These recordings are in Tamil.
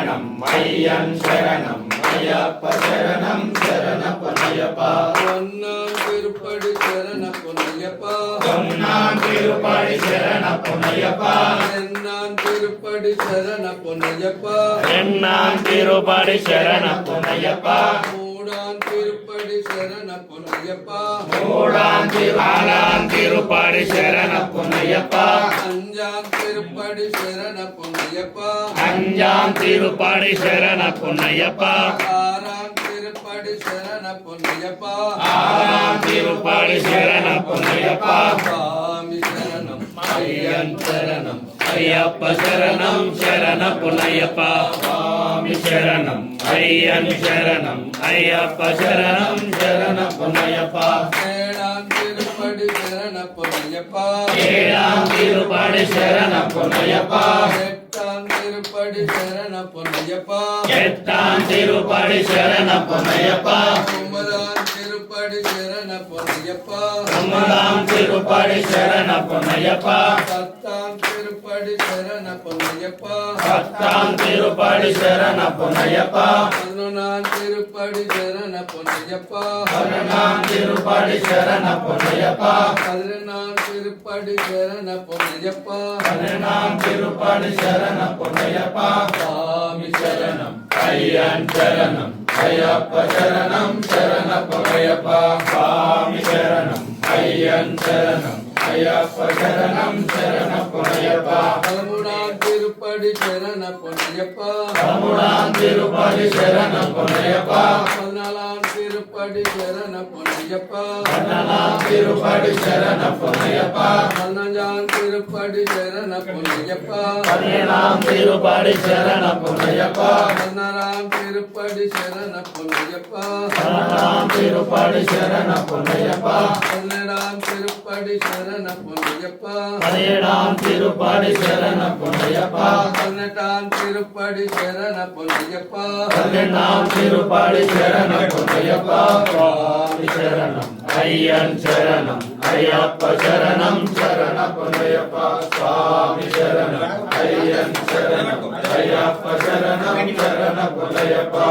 சரணம் ஐயன் சரணம் ஐயப்ப சரணம் சரண பொன்னையப்பா ஒன்னாம் திருப்படி சரண பொன்னையப்பா ஒன்னாம் திருப்படி சரண பொன்னையப்பா என்னாம் திருப்படி சரண பொன்னையப்பா என்னாம் திருப்படி சரண பொன்னையப்பா மூடாம் திருப்படி சரண பொன்னையப்பா மூடாம் திருவாலாம் திருப்படி சரண பொன்னையப்பா அஞ்சாம் திருப்படி சரண பொன்னையப்பா அஞ்சாம் திருப்படி சரண பொன்னையப்பா ஆறாம் திருப்படி சரண பொன்னையப்பா ஆறாம் திருப்படி சரண பொன்னையப்பா சுவாமி சரணம் ஐயன் சரணம் ஐயப்ப சரணம் சரண பொன்னையப்பா சுவாமி சரணம் ஐயன் சரணம் ஐயப்ப சரணம் சரண பொன்னையப்பா ஏழாம் திருப்படி சரண பொன்னையப்பா ஏழாம் திருப்படி சரண பொன்னையப்பா எட்டாம் திருப்படி சரண பொன்னையப்பா எட்டாம் திருப்படி சரண பொன்னையப்பா ஒன்பதாம் திருப்படி சரண பொன்னையப்பா ஒன்பதாம் திருப்படி சரண பொன்னையப்பா பத்தாம் திருப்படி சரண பொன்னையப்பா பத்தாம் திருப்படி சரண பொன்னையப்பா பதினொன்றாம் திருப்படி சரண பொன்னையப்பா பதினொன்றாம் திருப்படி சரண பொன்னையப்பா பதினொன்றாம் திருப்படி சரண பொன்னையப்பா பதினொன்றாம் திருப்படி சரண பொன்னையப்பா சுவாமி சரணம் ஐயன் சரணம் ஐயப்ப சரணம் சரண பொன்னையப்பா சுவாமி சரணம் ஐயன் சரணம் ஐயப்ப சரணம் சரண பொன்னையப்பா பதிமூணாம் திருப்படி சரண பொன்னையப்பா பதிமூணாம் திருப்படி சரண பொன்னையப்பா பதினாலாம் திருப்படி சரண பொன்னையப்பா பதினாலாம் திருப்படி சரண பொன்னையப்பா பதினஞ்சாம் திருப்படி சரண பொன்னையப்பா பதினேழாம் திருப்படி சரண பொன்னையப்பா பதினாறாம் திருப்படி சரண பொன்னையப்பா பதினாறாம் திருப்படி சரண பொன்னையப்பா பதினேழாம் திருப்படி சரண பொன்னையப்பா பதினேழாம் திருப்படி சரண பொன்னையப்பா பதினெட்டாம் திருப்படி சரண பொன்னையப்பா பதினெட்டாம் திருப்படி சரண பொன்னையப்பா சுவாமி சரணம் ஐயன் சரணம் ஐயப்ப சரணம் சரண பொன்னையப்பா சுவாமி சரணம் ஐயன் சரணம் ஐயப்ப சரணம் சரண பொன்னையப்பா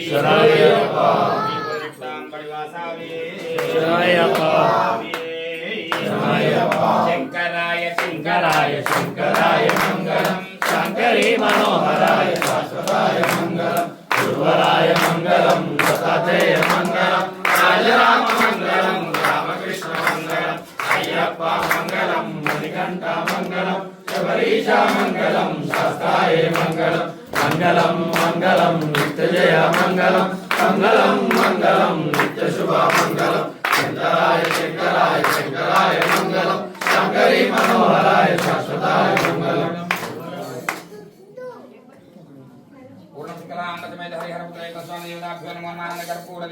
சரணய்யப்பா சரணய்யப்பா சரணய்யப்பா शंकराय शंकराय शंकराय मंगलम शंकरी मनोहराय शाश्वताय मंगलम गुरुवराय मंगलम दत्तात्रेय मंगलम राजराम मंगलम रामकृष्ण मंगलम अय्यप्पा मंगलम मणिकंठा मंगलम शबरीशा मंगलम शास्ताय मंगलम मंगलम मंगलम नित्यजय मंगलम मंगलम मंगलम नित्य शुभ मंगलम शंकराय शंकराय शंकराय मंगलम शंकरी मनोहराय शाश्वताय मंगलम पूर्ण शुक्लांब समेत हरिहर पुत्र स्वामी देवताभ्यो नमो नमः कर्पूर